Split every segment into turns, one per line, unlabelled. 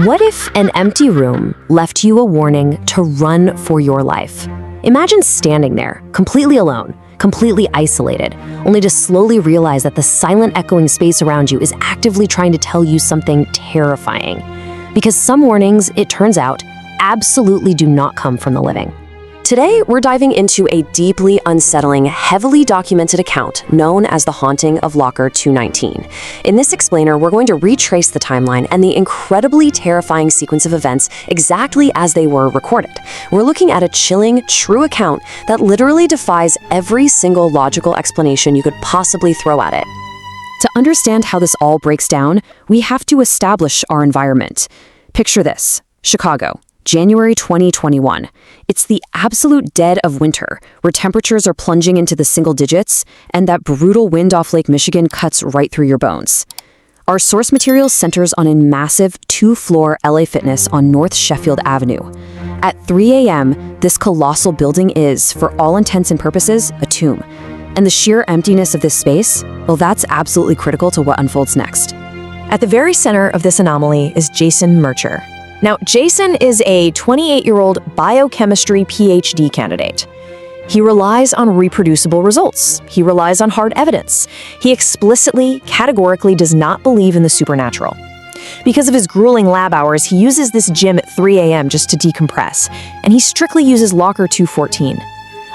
What if an empty room left you a warning to run for your life? Imagine standing there, completely alone, completely isolated, only to slowly realize that the silent echoing space around you is actively trying to tell you something terrifying. Because some warnings, it turns out, absolutely do not come from the living. Today, we're diving into a deeply unsettling, heavily documented account known as the haunting of Locker 219. In this explainer, we're going to retrace the timeline and the incredibly terrifying sequence of events exactly as they were recorded. We're looking at a chilling, true account that literally defies every single logical explanation you could possibly throw at it. To understand how this all breaks down, we have to establish our environment. Picture this: Chicago, January 2021. It's the absolute dead of winter, where temperatures are plunging into the single digits, and that brutal wind off Lake Michigan cuts right through your bones. Our source material centers on a massive 2-floor LA Fitness on North Sheffield Avenue. At 3 a.m., this colossal building is, for all intents and purposes, a tomb. And the sheer emptiness of this space, well, that's absolutely critical to what unfolds next.
At the very center of this anomaly is Jason Mercer. Now, Jason is a 28-year-old biochemistry PhD candidate. He relies on reproducible results. He relies on hard evidence. He explicitly, categorically does not believe in the supernatural. Because of his grueling lab hours, he uses this gym at 3 a.m. just to decompress, and he strictly uses Locker 214.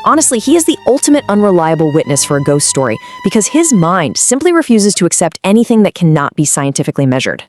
Honestly, he is the ultimate unreliable witness for a ghost story because his mind simply refuses to accept anything that cannot be scientifically measured.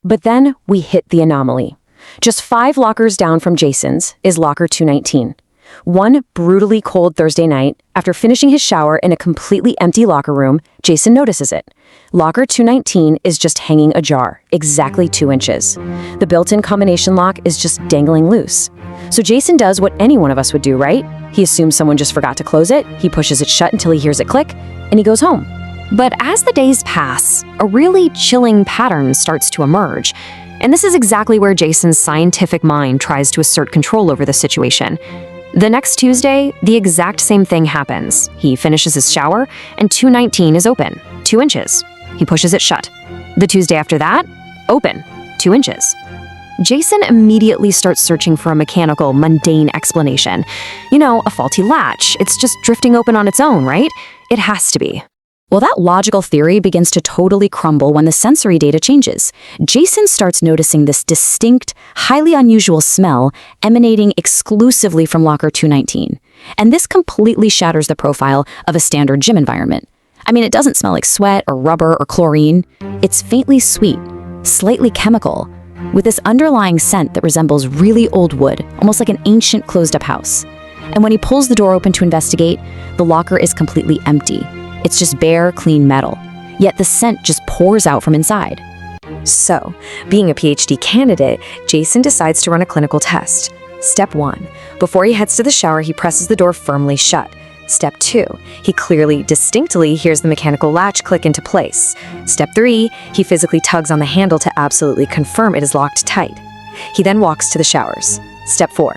But then we hit the anomaly. Just 5 lockers down from Jason's is Locker 219. One brutally cold Thursday night, after finishing his shower in a completely empty locker room, Jason notices it. Locker 219 is just hanging ajar, exactly 2 inches. The built-in combination lock is just dangling loose. So Jason does what any one of us would do, right? He assumes someone just forgot to close it, he pushes it shut until he hears it click, and he goes home. But as the days pass, a really chilling pattern starts to emerge. And this is exactly where Jason's scientific mind tries to assert control over the situation. The next Tuesday, the exact same thing happens. He finishes his shower, and 219 is open, 2 inches. He pushes it shut. The Tuesday after that, open, 2 inches. Jason immediately starts searching for a mechanical, mundane explanation. You know, a faulty latch. It's just drifting open on its own, right? It has to be. Well, that logical theory begins to totally crumble when the sensory data changes. Jason starts noticing this distinct, highly unusual smell emanating exclusively from Locker 219. And this completely shatters the profile of a standard gym environment. I mean, it doesn't smell like sweat or rubber or chlorine. It's faintly sweet, slightly chemical, with this underlying scent that resembles really old wood, almost like an ancient closed-up house. And when he pulls the door open to investigate, the locker is completely empty. It's just bare, clean metal. Yet the scent just pours out from inside.
So, being a PhD candidate, Jason decides to run a clinical test. Step 1. Before he heads to the shower, he presses the door firmly shut. Step 2. He clearly, distinctly hears the mechanical latch click into place. Step 3. He physically tugs on the handle to absolutely confirm it is locked tight. He then walks to the showers. Step 4.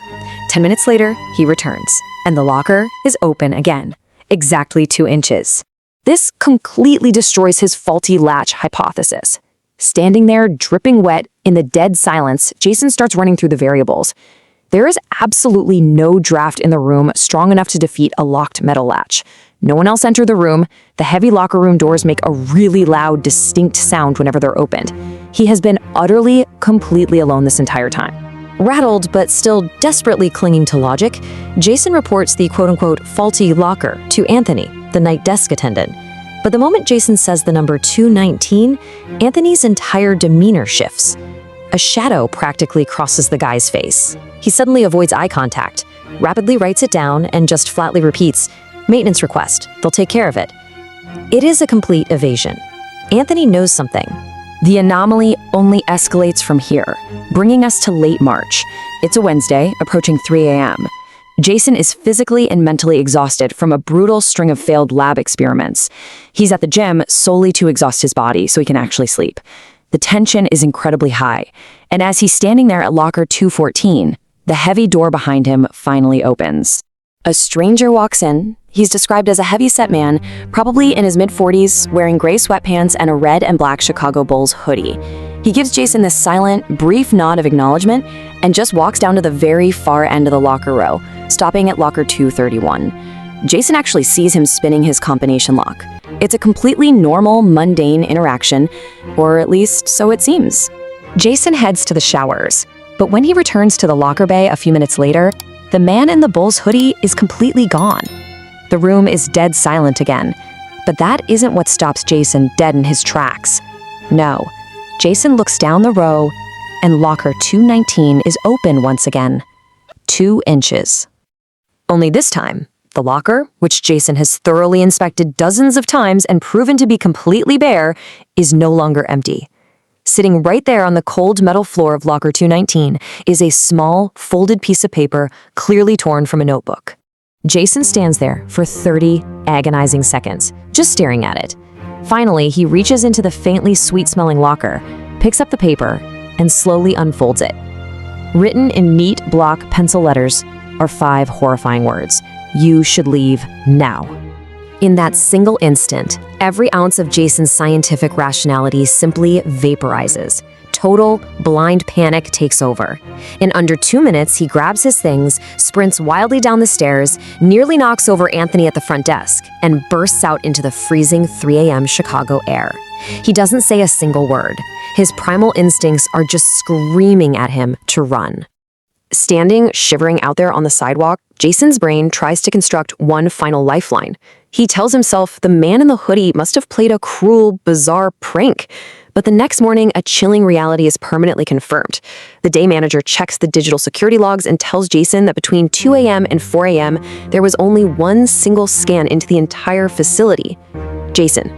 10 minutes later, he returns, and the locker is open again. Exactly 2 inches. This completely destroys his faulty latch hypothesis. Standing there, dripping wet, in the dead silence, Jason starts running through the variables. There is absolutely no draft in the room strong enough to defeat a locked metal latch. No one else entered the room. The heavy locker room doors make a really loud, distinct sound whenever they're opened. He has been utterly, completely alone this entire time. Rattled, but still desperately clinging to logic, Jason reports the quote-unquote faulty locker to Anthony, the night desk attendant. But the moment Jason says the number 219, Anthony's entire demeanor shifts. A shadow practically crosses the guy's face. He suddenly avoids eye contact, rapidly writes it down, and just flatly repeats, "Maintenance request, they'll take care of it." It is a complete evasion. Anthony knows something. The anomaly only escalates from here, bringing us to late March. It's a Wednesday, approaching 3 a.m. Jason is physically and mentally exhausted from a brutal string of failed lab experiments. He's at the gym solely to exhaust his body so he can actually sleep. The tension is incredibly high, and as he's standing there at Locker 214, the heavy door behind him finally opens. A stranger walks in. He's described as a heavy-set man, probably in his mid-40s, wearing gray sweatpants and a red and black Chicago Bulls hoodie. He gives Jason this silent, brief nod of acknowledgement and just walks down to the very far end of the locker row, stopping at locker 231. Jason actually sees him spinning his combination lock. It's a completely normal, mundane interaction, or at least so it seems. Jason heads to the showers, but when he returns to the locker bay a few minutes later, the man in the Bulls hoodie is completely gone. The room is dead silent again, but that isn't what stops Jason dead in his tracks. No, Jason looks down the row, and locker 219 is open once again. 2 inches. Only this time, the locker, which Jason has thoroughly inspected dozens of times and proven to be completely bare, is no longer empty. Sitting right there on the cold metal floor of locker 219 is a small, folded piece of paper clearly torn from a notebook. Jason stands there for 30 agonizing seconds, just staring at it. Finally, he reaches into the faintly sweet-smelling locker, picks up the paper, and slowly unfolds it. Written in neat block pencil letters are 5 horrifying words. You should leave now. In that single instant, every ounce of Jason's scientific rationality simply vaporizes. Total, blind panic takes over. In under 2 minutes, he grabs his things, sprints wildly down the stairs, nearly knocks over Anthony at the front desk, and bursts out into the freezing 3 a.m. Chicago air. He doesn't say a single word. His primal instincts are just screaming at him to run. Standing, shivering out there on the sidewalk, Jason's brain tries to construct one final lifeline. He tells himself the man in the hoodie must have played a cruel, bizarre prank. But the next morning, a chilling reality is permanently confirmed. The day manager checks the digital security logs and tells Jason that between 2 a.m. and 4 a.m., there was only one single scan into the entire facility. Jason.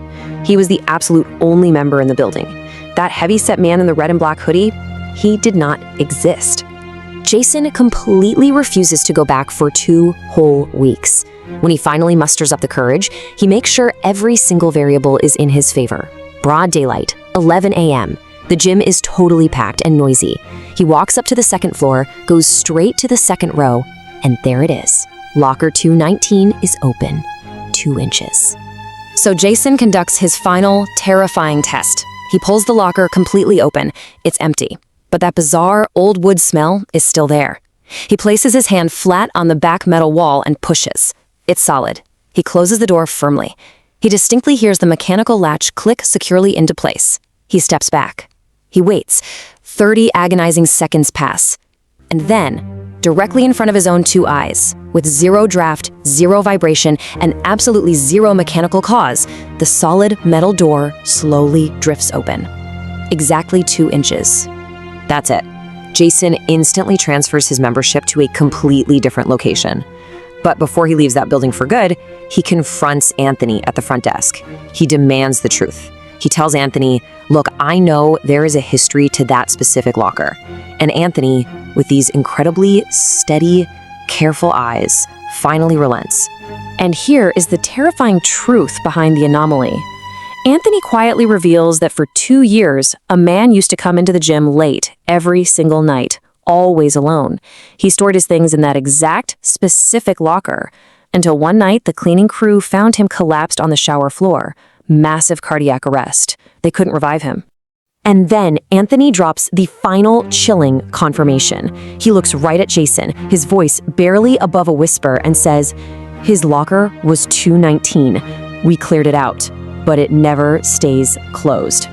He was the absolute only member in the building. That heavy-set man in the red and black hoodie, he did not exist. Jason completely refuses to go back for 2 whole weeks. When he finally musters up the courage, he makes sure every single variable is in his favor. Broad daylight, 11 a.m. The gym is totally packed and noisy. He walks up to the second floor, goes straight to the second row, and there it is. Locker 219 is open, 2 inches. So Jason conducts his final, terrifying test. He pulls the locker completely open. It's empty. But that bizarre old wood smell is still there. He places his hand flat on the back metal wall and pushes. It's solid. He closes the door firmly. He distinctly hears the mechanical latch click securely into place. He steps back. He waits. 30 agonizing seconds pass. And then, directly in front of his own 2 eyes, with 0 draft, 0 vibration, and absolutely 0 mechanical cause, the solid metal door slowly drifts open. Exactly 2 inches. That's it. Jason instantly transfers his membership to a completely different location. But before he leaves that building for good, he confronts Anthony at the front desk. He demands the truth. He tells Anthony, look, I know there is a history to that specific locker. And Anthony, with these incredibly steady, careful eyes, finally relents. And here is the terrifying truth behind the anomaly. Anthony quietly reveals that for 2 years, a man used to come into the gym late every single night, always alone. He stored his things in that exact, specific locker, until one night the cleaning crew found him collapsed on the shower floor. Massive cardiac arrest. They couldn't revive him. And then Anthony drops the final chilling confirmation. He looks right at Jason, his voice barely above a whisper, and says, his locker was 219. We cleared it out, but it never stays closed.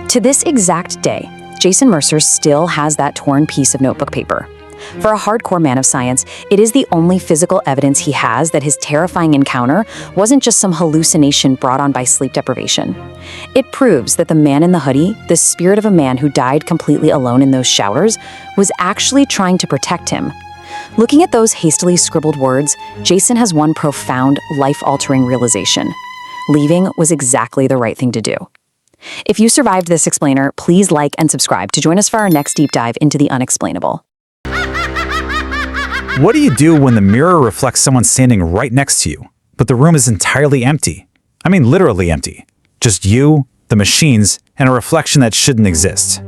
To this exact day, Jason Mercer still has that torn piece of notebook paper. For a hardcore man of science, it is the only physical evidence he has that his terrifying encounter wasn't just some hallucination brought on by sleep deprivation. It proves that the man in the hoodie, the spirit of a man who died completely alone in those showers, was actually trying to protect him. Looking at those hastily scribbled words, Jason has one profound, life-altering realization. Leaving was exactly the right thing to do. If you survived this explainer, please like and subscribe to join us for our next deep dive into the unexplainable.
What do you do when the mirror reflects someone standing right next to you, but the room is entirely empty? I mean, literally empty. Just you, the machines, and a reflection that shouldn't exist.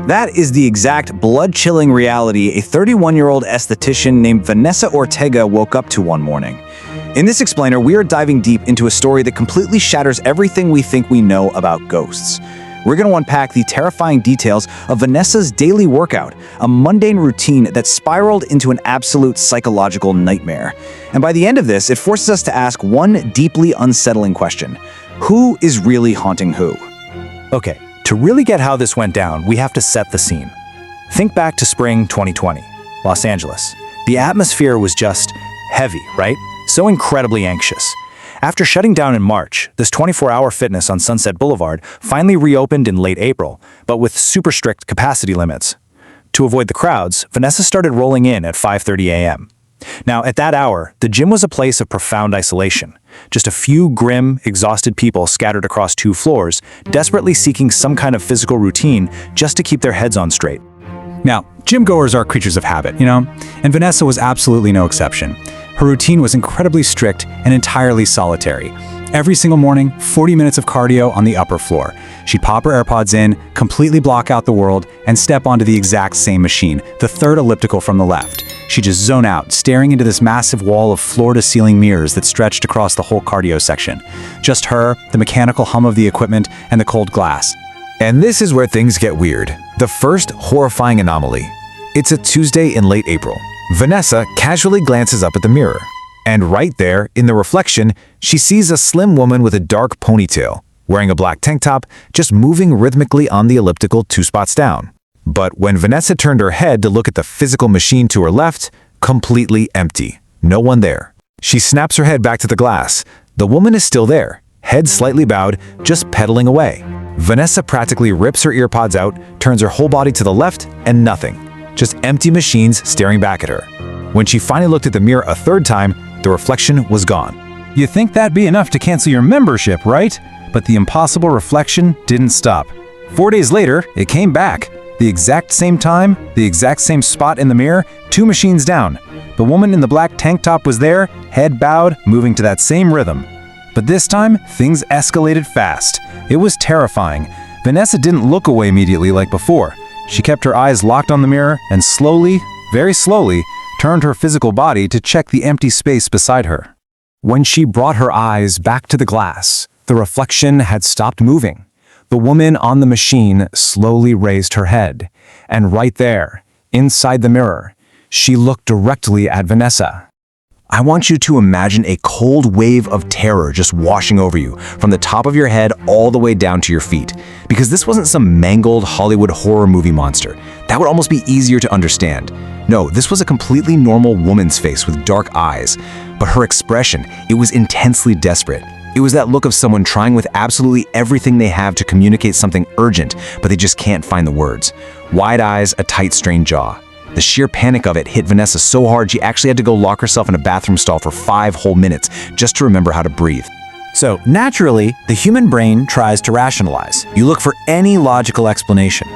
That is the exact blood-chilling reality a 31-year-old esthetician named Vanessa Ortega woke up to one morning. In this explainer, we are diving deep into a story that completely shatters everything we think we know about ghosts. we're going to unpack the terrifying details of Vanessa's daily workout, a mundane routine that spiraled into an absolute psychological nightmare. And by the end of this, it forces us to ask one deeply unsettling question: who is really haunting who?
Okay, to really get how this went down, we have to set the scene. Think back to spring 2020, Los Angeles. The atmosphere was just heavy, right? So incredibly anxious. After shutting down in March, this 24-hour fitness on Sunset Boulevard finally reopened in late April, but with super strict capacity limits. To avoid the crowds, Vanessa started rolling in at 5:30 a.m. Now, at that hour, the gym was a place of profound isolation. Just a few grim, exhausted people scattered across 2 floors, desperately seeking some kind of physical routine just to keep their heads on straight. Now, gym goers are creatures of habit, and Vanessa was absolutely no exception. Her routine was incredibly strict and entirely solitary. Every single morning, 40 minutes of cardio on the upper floor. She'd pop her AirPods in, completely block out the world, and step onto the exact same machine, the third elliptical from the left. She'd just zone out, staring into this massive wall of floor-to-ceiling mirrors that stretched across the whole cardio section. Just her, the mechanical hum of the equipment, and the cold glass.
And this is where things get weird. The first horrifying anomaly. It's a Tuesday in late April. Vanessa casually glances up at the mirror, and right there, in the reflection, she sees a slim woman with a dark ponytail, wearing a black tank top, just moving rhythmically on the elliptical 2 spots down. But when Vanessa turned her head to look at the physical machine to her left, completely empty. No one there. She snaps her head back to the glass. The woman is still there, head slightly bowed, just pedaling away. Vanessa practically rips her earpods out, turns her whole body to the left, and nothing. Just empty machines staring back at her. When she finally looked at the mirror a third time, the reflection was gone.
You think that'd be enough to cancel your membership, right? But the impossible reflection didn't stop. 4 days later, it came back. The exact same time, the exact same spot in the mirror, 2 machines down. The woman in the black tank top was there, head bowed, moving to that same rhythm. But this time, things escalated fast. It was terrifying. Vanessa didn't look away immediately like before. She kept her eyes locked on the mirror and slowly, very slowly, turned her physical body to check the empty space beside her. When she brought her eyes back to the glass, the reflection had stopped moving. The woman on the machine slowly raised her head, and right there, inside the mirror, she looked directly at Vanessa.
I want you to imagine a cold wave of terror just washing over you, from the top of your head all the way down to your feet. Because this wasn't some mangled Hollywood horror movie monster. That would almost be easier to understand. No, this was a completely normal woman's face with dark eyes. But her expression, it was intensely desperate. It was that look of someone trying with absolutely everything they have to communicate something urgent, but they just can't find the words. Wide eyes, a tight, strained jaw. The sheer panic of it hit Vanessa so hard she actually had to go lock herself in a bathroom stall for 5 whole minutes just to remember how to breathe.
So, naturally, the human brain tries to rationalize. You look for any logical explanation.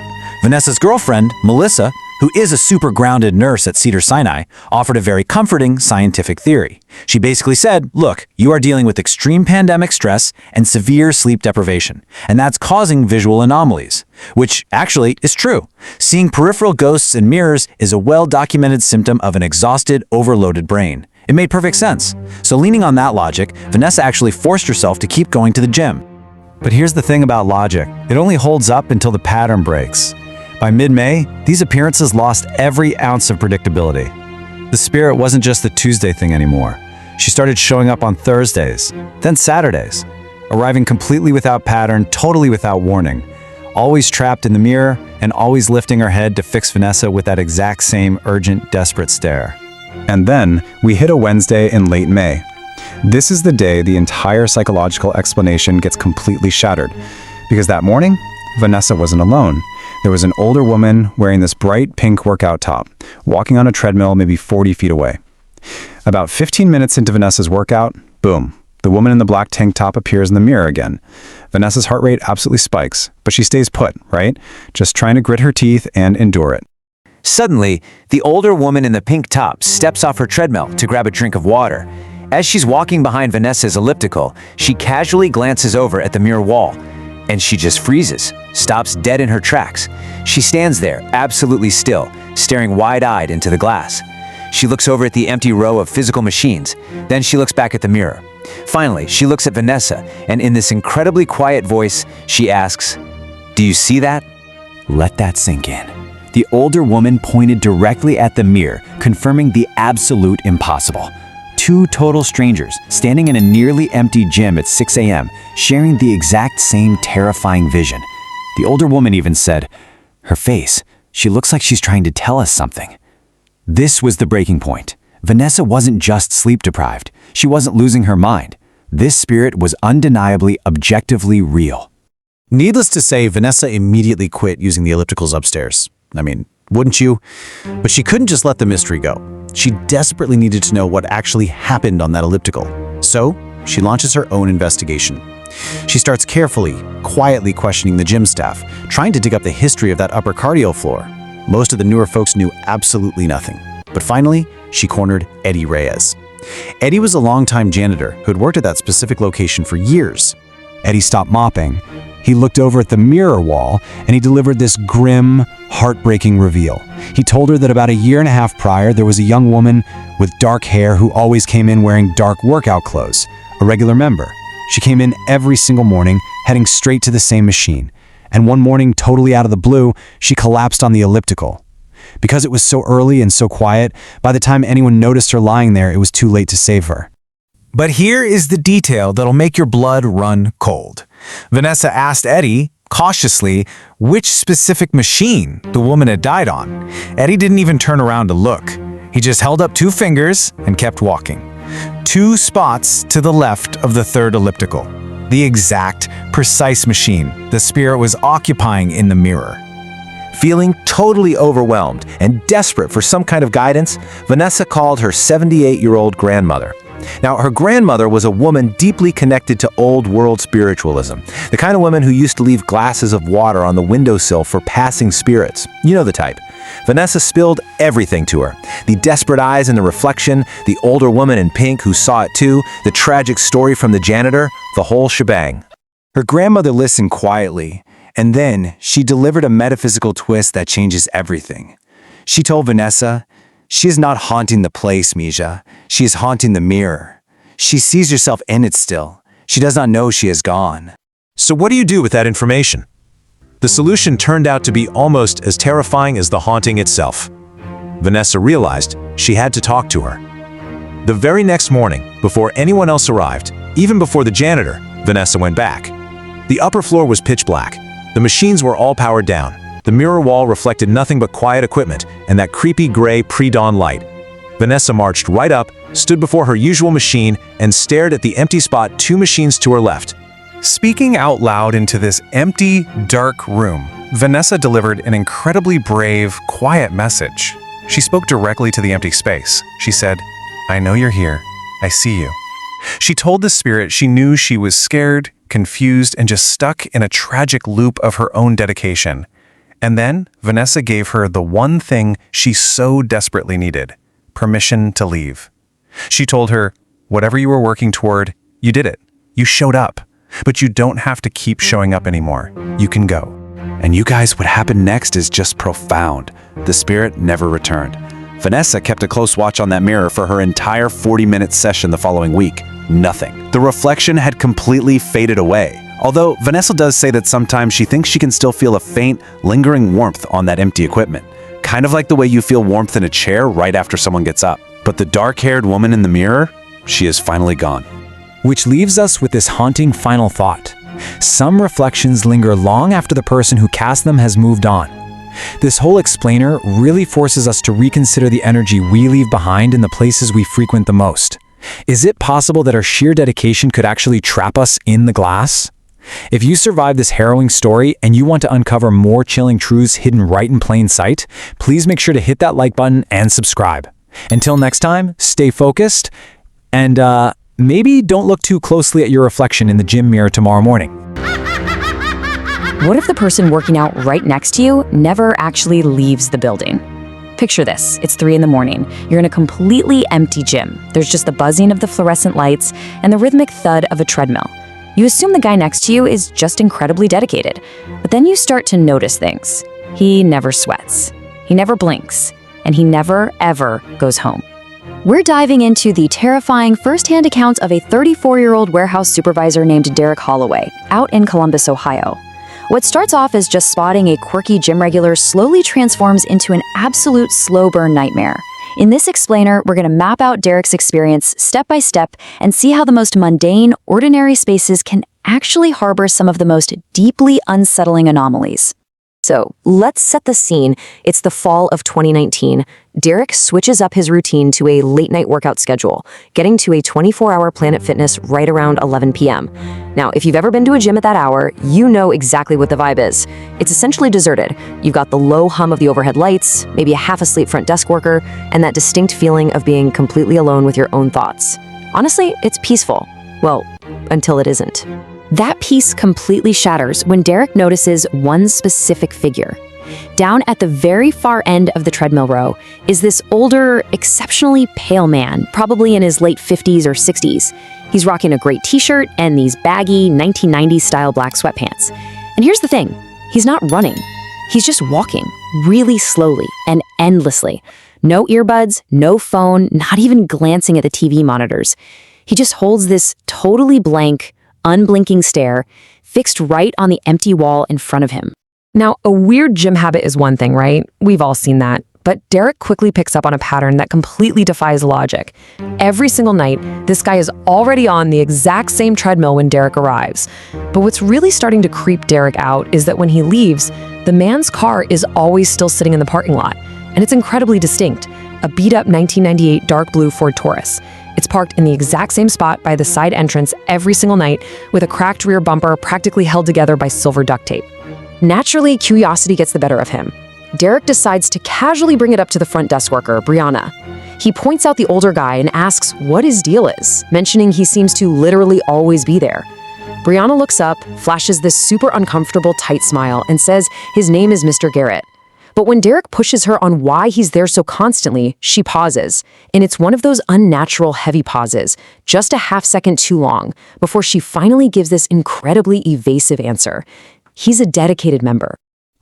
Vanessa's girlfriend, Melissa, who is a super grounded nurse at Cedars-Sinai, offered a very comforting scientific theory. She basically said, look, you are dealing with extreme pandemic stress and severe sleep deprivation, and that's causing visual anomalies, which actually is true. Seeing peripheral ghosts and mirrors is a well-documented symptom of an exhausted, overloaded brain. It made perfect sense. So leaning on that logic, Vanessa actually forced herself to keep going to the gym. But here's the thing about logic. It only holds up until the pattern breaks. By mid-May, these appearances lost every ounce of predictability. The spirit wasn't just the Tuesday thing anymore. She started showing up on Thursdays, then Saturdays, arriving completely without pattern, totally without warning, always trapped in the mirror and always lifting her head to fix Vanessa with that exact same urgent, desperate stare.
And then we hit a Wednesday in late May. This is the day the entire psychological explanation gets completely shattered. Because that morning, Vanessa wasn't alone. There was an older woman wearing this bright pink workout top, walking on a treadmill maybe 40 feet away. About 15 minutes into Vanessa's workout, boom, the woman in the black tank top appears in the mirror again. Vanessa's heart rate absolutely spikes, but she stays put, right? Just trying to grit her teeth and endure it.
Suddenly, the older woman in the pink top steps off her treadmill to grab a drink of water. As she's walking behind Vanessa's elliptical, she casually glances over at the mirror wall, and she just freezes, stops dead in her tracks. She stands there, absolutely still, staring wide-eyed into the glass. She looks over at the empty row of physical machines, then she looks back at the mirror. Finally, she looks at Vanessa, and in this incredibly quiet voice, she asks, Do you see that?
Let that sink in. The older woman pointed directly at the mirror, confirming the absolute impossible. Two total strangers standing in a nearly empty gym at 6 a.m., sharing the exact same terrifying vision. The older woman even said, "Her face, she looks like she's trying to tell us something." This was the breaking point. Vanessa wasn't just sleep deprived. She wasn't losing her mind. This spirit was undeniably, objectively real.
Needless to say, Vanessa immediately quit using the ellipticals upstairs. I mean, wouldn't you? But she couldn't just let the mystery go. She desperately needed to know what actually happened on that elliptical. So, she launches her own investigation. She starts carefully, quietly questioning the gym staff, trying to dig up the history of that upper cardio floor. Most of the newer folks knew absolutely nothing. But finally, she cornered Eddie Reyes. Eddie was a longtime janitor who had worked at that specific location for years.
Eddie stopped mopping. He looked over at the mirror wall and he delivered this grim, heartbreaking reveal. He told her that about a year and a half prior, there was a young woman with dark hair who always came in wearing dark workout clothes, a regular member. She came in every single morning, heading straight to the same machine. And one morning, totally out of the blue, she collapsed on the elliptical. Because it was so early and so quiet, by the time anyone noticed her lying there, it was too late to save her.
But here is the detail that'll make your blood run cold. Vanessa asked Eddie, cautiously, which specific machine the woman had died on. Eddie didn't even turn around to look. He just held up 2 fingers and kept walking. 2 spots to the left of the third elliptical. The exact, precise machine the spirit was occupying in the mirror.
Feeling totally overwhelmed and desperate for some kind of guidance, Vanessa called her 78-year-old grandmother. Now, her grandmother was a woman deeply connected to old world spiritualism, the kind of woman who used to leave glasses of water on the windowsill for passing spirits. You know the type. Vanessa spilled everything to her. The desperate eyes in the reflection, the older woman in pink who saw it too, the tragic story from the janitor, the whole shebang.
Her grandmother listened quietly, and then she delivered a metaphysical twist that changes everything. She told Vanessa, "She is not haunting the place, Mija. She is haunting the mirror. She sees herself in it still. She does not know she is gone."
So what do you do with that information? The solution turned out to be almost as terrifying as the haunting itself. Vanessa realized she had to talk to her. The very next morning, before anyone else arrived, even before the janitor, Vanessa went back. The upper floor was pitch black. The machines were all powered down. The mirror wall reflected nothing but quiet equipment and that creepy gray pre-dawn light. Vanessa marched right up, stood before her usual machine, and stared at the empty spot 2 machines to her left.
Speaking out loud into this empty, dark room, Vanessa delivered an incredibly brave, quiet message. She spoke directly to the empty space. She said, "I know you're here. I see you." She told the spirit she knew she was scared, confused, and just stuck in a tragic loop of her own dedication. And then Vanessa gave her the one thing she so desperately needed: permission to leave. She told her, whatever you were working toward, you did it. You showed up. But you don't have to keep showing up anymore. You can go.
And you guys, what happened next is just profound. The spirit never returned. Vanessa kept a close watch on that mirror for her entire 40-minute session the following week. Nothing. The reflection had completely faded away. Although Vanessa does say that sometimes she thinks she can still feel a faint, lingering warmth on that empty equipment. Kind of like the way you feel warmth in a chair right after someone gets up. But the dark-haired woman in the mirror, she is finally gone. Which leaves us with this haunting final thought. Some reflections linger long after the person who cast them has moved on. This whole explainer really forces us to reconsider the energy we leave behind in the places we frequent the most. Is it possible that our sheer dedication could actually trap us in the glass? If you survived this harrowing story and you want to uncover more chilling truths hidden right in plain sight, please make sure to hit that like button and subscribe. Until next time, stay focused and maybe don't look too closely at your reflection in the gym mirror tomorrow morning.
What if the person working out right next to you never actually leaves the building? Picture this, it's 3 a.m. You're in a completely empty gym. There's just the buzzing of the fluorescent lights and the rhythmic thud of a treadmill. You assume the guy next to you is just incredibly dedicated, but then you start to notice things. He never sweats, he never blinks, and he never, ever goes home. We're diving into the terrifying first-hand accounts of a 34-year-old warehouse supervisor named Derek Holloway, out in Columbus, Ohio.
What starts off as just spotting a quirky gym regular slowly transforms into an absolute slow burn nightmare. In this explainer, we're going to map out Derek's experience step by step and see how the most mundane, ordinary spaces can actually harbor some of the most deeply unsettling anomalies. So let's set the scene. It's the fall of 2019. Derek switches up his routine to a late-night workout schedule, getting to a 24-hour Planet Fitness right around 11 p.m. Now, if you've ever been to a gym at that hour, you know exactly what the vibe is. It's essentially deserted. You've got the low hum of the overhead lights, maybe a half-asleep front desk worker, and that distinct feeling of being completely alone with your own thoughts. Honestly, it's peaceful. Well, until it isn't. That peace completely shatters when Derek notices one specific figure. Down at the very far end of the treadmill row is this older, exceptionally pale man, probably in his late 50s or 60s. He's rocking a great t-shirt and these baggy 1990s-style black sweatpants. And here's the thing, he's not running. He's just walking, really slowly and endlessly. No earbuds, no phone, not even glancing at the TV monitors. He just holds this totally blank, unblinking stare, fixed right on the empty wall in front of him.
Now, a weird gym habit is one thing, right? We've all seen that. But Derek quickly picks up on a pattern that completely defies logic. Every single night, this guy is already on the exact same treadmill when Derek arrives. But what's really starting to creep Derek out is that when he leaves, the man's car is always still sitting in the parking lot. And it's incredibly distinct, a beat-up 1998 dark blue Ford Taurus. It's parked in the exact same spot by the side entrance every single night with a cracked rear bumper practically held together by silver duct tape. Naturally, curiosity gets the better of him. Derek decides to casually bring it up to the front desk worker, Brianna. He points out the older guy and asks what his deal is, mentioning he seems to literally always be there. Brianna looks up, flashes this super uncomfortable tight smile, and says his name is Mr. Garrett. But when Derek pushes her on why he's there so constantly, she pauses. And it's one of those unnatural heavy pauses, just a half second too long, before she finally gives this incredibly evasive answer. He's a dedicated member.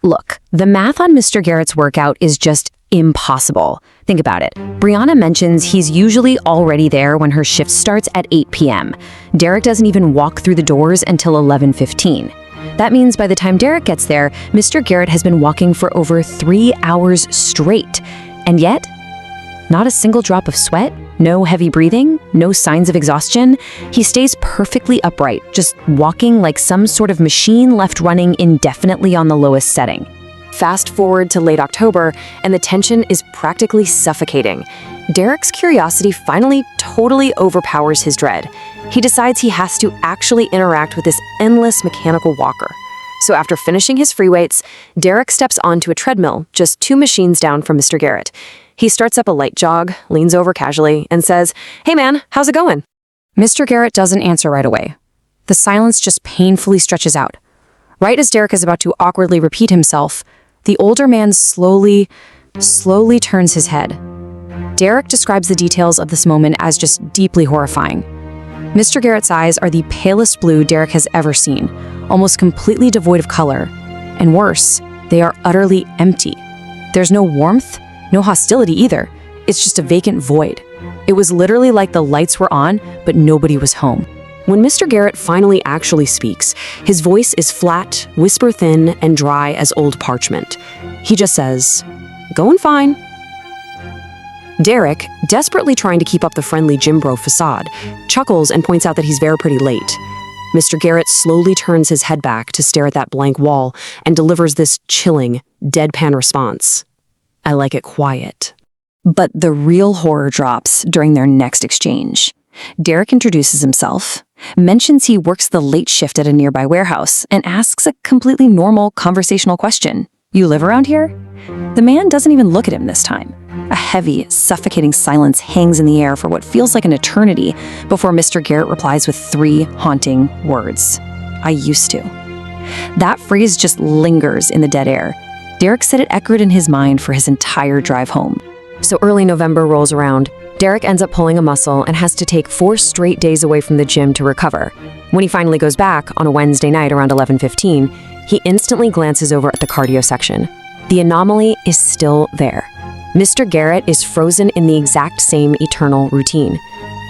Look, the math on Mr. Garrett's workout is just impossible. Think about it. Brianna mentions he's usually already there when her shift starts at 8 p.m. Derek doesn't even walk through the doors until 11:15. That means by the time Derek gets there, Mr. Garrett has been walking for over 3 hours straight. And yet, not a single drop of sweat, no heavy breathing, no signs of exhaustion. He stays perfectly upright, just walking like some sort of machine left running indefinitely on the lowest setting. Fast forward to late October, and the tension is practically suffocating. Derek's curiosity finally totally overpowers his dread. He decides he has to actually interact with this endless mechanical walker. So after finishing his free weights, Derek steps onto a treadmill, just 2 machines down from Mr. Garrett. He starts up a light jog, leans over casually, and says, "Hey man, how's it going?" Mr. Garrett doesn't answer right away. The silence just painfully stretches out. Right as Derek is about to awkwardly repeat himself, the older man slowly turns his head. Derek describes the details of this moment as just deeply horrifying. Mr. Garrett's eyes are the palest blue Derek has ever seen, almost completely devoid of color. And worse, they are utterly empty. There's no warmth, no hostility either. It's just a vacant void. It was literally like the lights were on, but nobody was home. When Mr. Garrett finally actually speaks, his voice is flat, whisper-thin, and dry as old parchment. He just says, "Going fine." Derek, desperately trying to keep up the friendly gym bro facade, chuckles and points out that he's very pretty late. Mr. Garrett slowly turns his head back to stare at that blank wall and delivers this chilling, deadpan response. "I like it quiet." But the real horror drops during their next exchange. Derek introduces himself, mentions he works the late shift at a nearby warehouse, and asks a completely normal conversational question. "You live around here?" The man doesn't even look at him this time. A heavy, suffocating silence hangs in the air for what feels like an eternity before Mr. Garrett replies with 3 haunting words. "I used to." That phrase just lingers in the dead air. Derek said it echoed in his mind for his entire drive home. So early November rolls around. Derek ends up pulling a muscle and has to take 4 straight days away from the gym to recover. When he finally goes back on a Wednesday night around 11:15, he instantly glances over at the cardio section. The anomaly is still there. Mr. Garrett is frozen in the exact same eternal routine.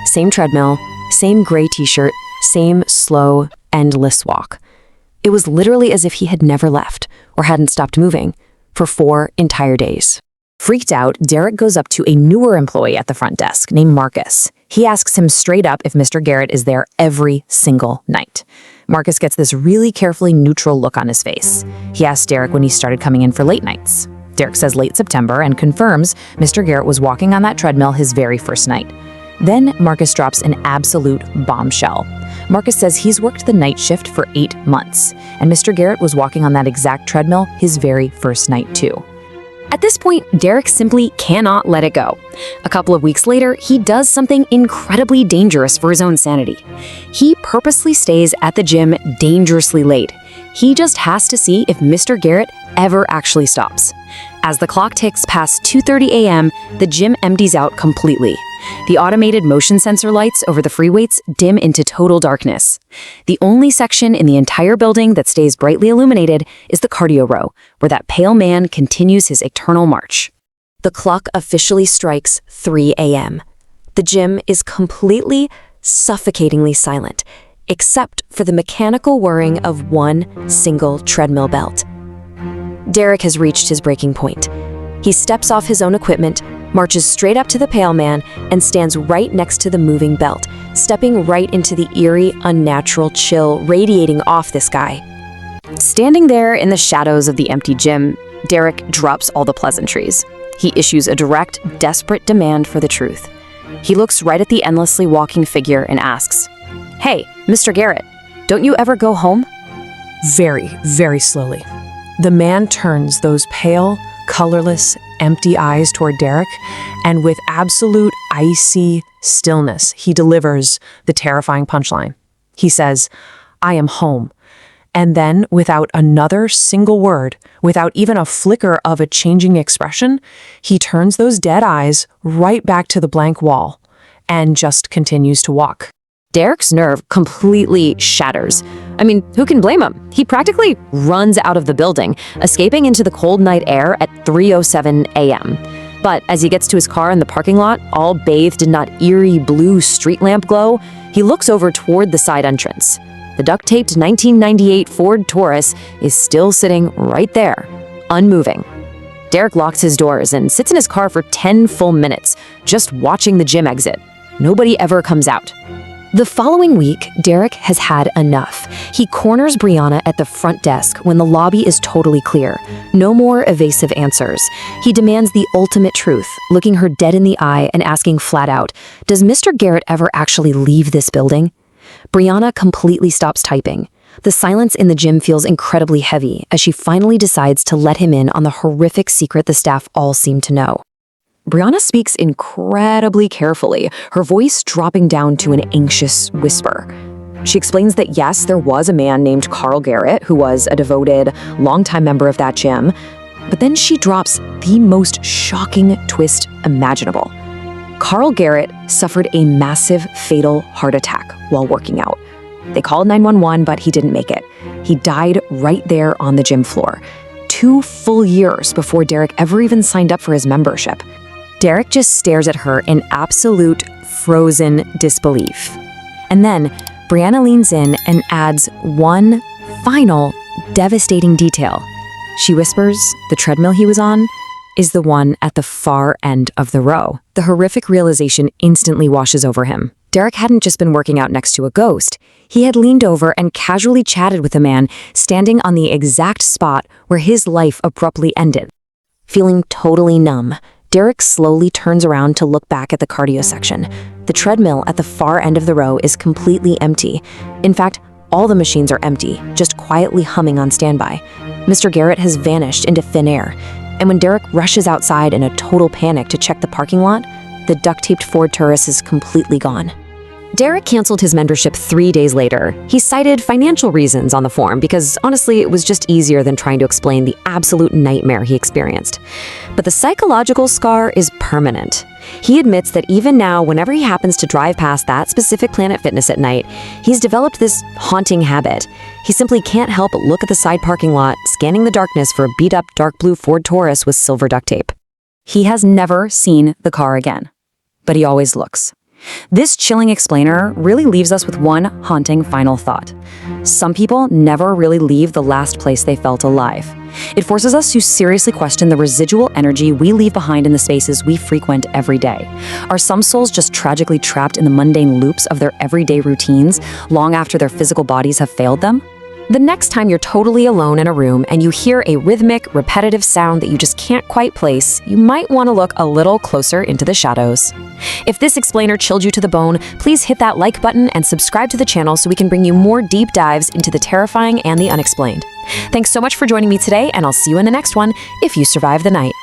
Same treadmill, same gray t-shirt, same slow, endless walk. It was literally as if he had never left or hadn't stopped moving for 4 entire days.
Freaked out, Derek goes up to a newer employee at the front desk named Marcus. He asks him straight up if Mr. Garrett is there every single night. Marcus gets this really carefully neutral look on his face. He asks Derek when he started coming in for late nights. Derek says late September and confirms Mr. Garrett was walking on that treadmill his very first night. Then Marcus drops an absolute bombshell. Marcus says he's worked the night shift for 8 months, and Mr. Garrett was walking on that exact treadmill his very first night too.
At this point, Derek simply cannot let it go. A couple of weeks later, he does something incredibly dangerous for his own sanity. He purposely stays at the gym dangerously late. He just has to see if Mr. Garrett ever actually stops. As the clock ticks past 2:30 a.m., the gym empties out completely. The automated motion sensor lights over the free weights dim into total darkness. The only section in the entire building that stays brightly illuminated is the cardio row, where that pale man continues his eternal march. The clock officially strikes 3 a.m. The gym is completely, suffocatingly silent, except for the mechanical whirring of one single treadmill belt. Derek has reached his breaking point. He steps off his own equipment, marches straight up to the pale man, and stands right next to the moving belt, stepping right into the eerie, unnatural chill radiating off this guy. Standing there in the shadows of the empty gym, Derek drops all the pleasantries. He issues a direct, desperate demand for the truth. He looks right at the endlessly walking figure and asks, "Hey, Mr. Garrett, don't you ever go home?"
Very, very slowly, the man turns those pale, colorless, empty eyes toward Derek, and with absolute icy stillness, he delivers the terrifying punchline. He says, "I am home." And then, without another single word, without even a flicker of a changing expression, he turns those dead eyes right back to the blank wall and just continues to walk.
Derek's nerve completely shatters. I mean, who can blame him? He practically runs out of the building, escaping into the cold night air at 3:07 a.m. But as he gets to his car in the parking lot, all bathed in that eerie blue street lamp glow, he looks over toward the side entrance. The duct-taped 1998 Ford Taurus is still sitting right there, unmoving. Derek locks his doors and sits in his car for 10 full minutes, just watching the gym exit. Nobody ever comes out. The following week, Derek has had enough. He corners Brianna at the front desk when the lobby is totally clear. No more evasive answers. He demands the ultimate truth, looking her dead in the eye and asking flat out, "Does Mr. Garrett ever actually leave this building?" Brianna completely stops typing. The silence in the gym feels incredibly heavy as she finally decides to let him in on the horrific secret the staff all seem to know. Brianna speaks incredibly carefully, her voice dropping down to an anxious whisper. She explains that yes, there was a man named Carl Garrett who was a devoted, longtime member of that gym, but then she drops the most shocking twist imaginable. Carl Garrett suffered a massive, fatal heart attack while working out. They called 911, but he didn't make it. He died right there on the gym floor, 2 full years before Derek ever even signed up for his membership. Derek just stares at her in absolute frozen disbelief. And then Brianna leans in and adds one final devastating detail. She whispers the treadmill he was on is the one at the far end of the row. The horrific realization instantly washes over him. Derek hadn't just been working out next to a ghost. He had leaned over and casually chatted with a man standing on the exact spot where his life abruptly ended. Feeling totally numb, Derek slowly turns around to look back at the cardio section. The treadmill at the far end of the row is completely empty. In fact, all the machines are empty, just quietly humming on standby. Mr. Garrett has vanished into thin air, and when Derek rushes outside in a total panic to check the parking lot, the duct-taped Ford Taurus is completely gone. Derek canceled his membership 3 days later. He cited financial reasons on the form because honestly, it was just easier than trying to explain the absolute nightmare he experienced. But the psychological scar is permanent. He admits that even now, whenever he happens to drive past that specific Planet Fitness at night, he's developed this haunting habit. He simply can't help but look at the side parking lot, scanning the darkness for a beat-up dark blue Ford Taurus with silver duct tape. He has never seen the car again, but he always looks. This chilling explainer really leaves us with one haunting final thought. Some people never really leave the last place they felt alive. It forces us to seriously question the residual energy we leave behind in the spaces we frequent every day. Are some souls just tragically trapped in the mundane loops of their everyday routines long after their physical bodies have failed them? The next time you're totally alone in a room and you hear a rhythmic, repetitive sound that you just can't quite place, you might want to look a little closer into the shadows. If this explainer chilled you to the bone, please hit that like button and subscribe to the channel so we can bring you more deep dives into the terrifying and the unexplained. Thanks so much for joining me today, and I'll see you in the next one if you survive the night.